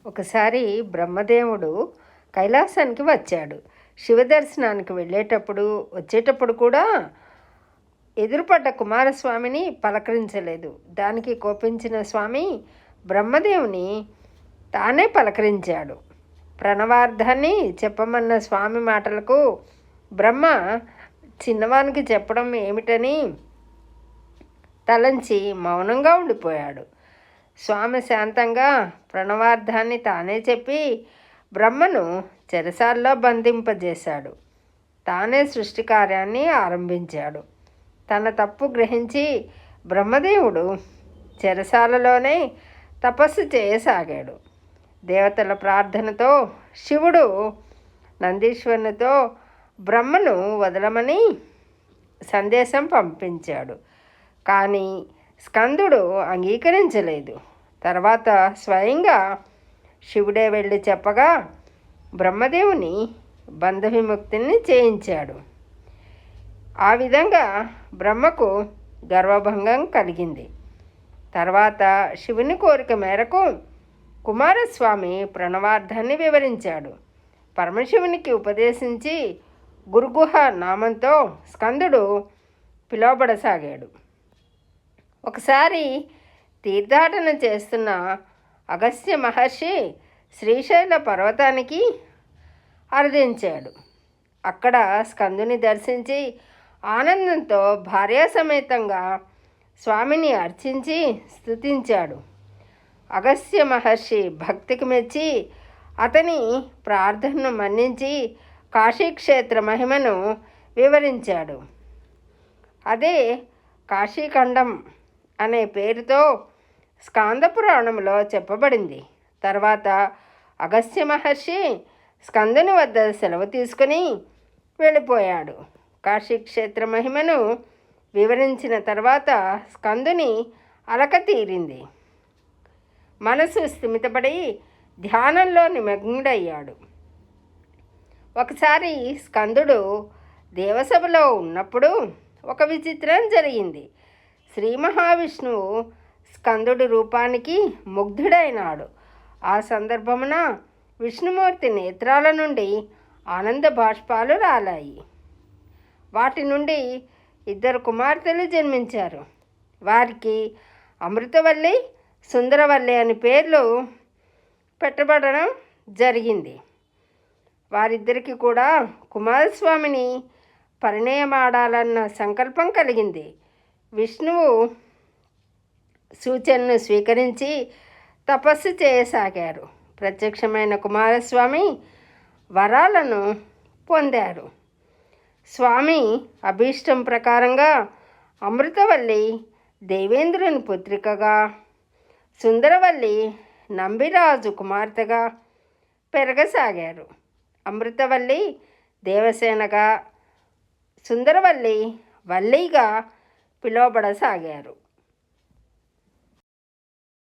ఒకసారి బ్రహ్మదేవుడు కైలాసానికి వచ్చాడు. శివదర్శనానికి వెళ్ళేటప్పుడు వచ్చేటప్పుడు కూడా ఎదురుపడ్డ కుమారస్వామిని పలకరించలేదు. దానికి కోపించిన స్వామి బ్రహ్మదేవుని తానే పలకరించాడు. ప్రణవార్థాన్ని చెప్పమన్న స్వామి మాటలకు బ్రహ్మ చిన్నవానికి చెప్పడం ఏమిటని తలంచి మౌనంగా ఉండిపోయాడు. స్వామి శాంతంగా ప్రణవార్థాన్ని తానే చెప్పి బ్రహ్మను చెరసాల్లో బంధింపజేశాడు. తానే సృష్టి కార్యాన్ని ఆరంభించాడు. తన తప్పు గ్రహించి బ్రహ్మదేవుడు చెరసాలలోనే తపస్సు చేయసాగాడు. దేవతల ప్రార్థనతో శివుడు నందీశ్వరునితో బ్రహ్మను వదలమని సందేశం పంపించాడు. కానీ స్కందుడు అంగీకరించలేదు. తర్వాత స్వయంగా శివుడే వెళ్ళి చెప్పగా బ్రహ్మదేవుని బంధ విముక్తిని చేయించాడు. ఆ విధంగా బ్రహ్మకు గర్వభంగం కలిగింది. తర్వాత శివుని కోరిక మేరకు కుమారస్వామి ప్రణవార్థాన్ని వివరించాడు. పరమశివునికి ఉపదేశించి గురుగుహ నామంతో స్కందుడు పిలువబడసాగాడు. ఒకసారి తీర్థాటన చేస్తున్న అగస్త్య మహర్షి శ్రీశైల పర్వతానికి అర్థించాడు. అక్కడ స్కందుని దర్శించి ఆనందంతో భార్యాసమేతంగా స్వామిని అర్చించి స్తుతించాడు. అగస్త్య మహర్షి భక్తికి మెచ్చి అతని ప్రార్థనను మన్నించి కాశీక్షేత్ర మహిమను వివరించాడు. అదే కాశీఖండం అనే పేరుతో స్కాంద పురాణంలో చెప్పబడింది. తర్వాత అగస్త్య మహర్షి స్కందుని వద్ద సెలవు తీసుకుని వెళ్ళిపోయాడు. కాశీక్షేత్ర మహిమను వివరించిన తర్వాత స్కందుని అలక తీరింది. మనసు స్థిమితపడి ధ్యానంలో నిమగ్నుడయ్యాడు. ఒకసారి స్కందుడు దేవసభలో ఉన్నప్పుడు ఒక విచిత్రం జరిగింది. శ్రీ మహావిష్ణువు స్కందుడి రూపానికి ముగ్ధుడైనాడు. ఆ సందర్భమున విష్ణుమూర్తి నేత్రాల నుండి ఆనంద బాష్పాలు రాలాయి. వాటి నుండి 2 కుమార్తెలు జన్మించారు. వారికి అమృతవల్లి, సుందరవల్లి అని పేర్లు పెట్టబడడం జరిగింది. వారిద్దరికీ కూడా కుమారస్వామిని పరిణయమాడాలన్న సంకల్పం కలిగింది. విష్ణువు సూచనను స్వీకరించి తపస్సు చేయసాగారు. ప్రత్యక్షమైన కుమారస్వామి వరాలను పొందారు. స్వామి అభీష్టం ప్రకారంగా అమృతవల్లి దేవేంద్రుని పుత్రికగా, సుందరవల్లి నంబిరాజు కుమార్తెగా పెరగసాగారు. అమృతవల్లి దేవసేనగా, సుందరవల్లి వల్లిగా పిలువబడసాగారు.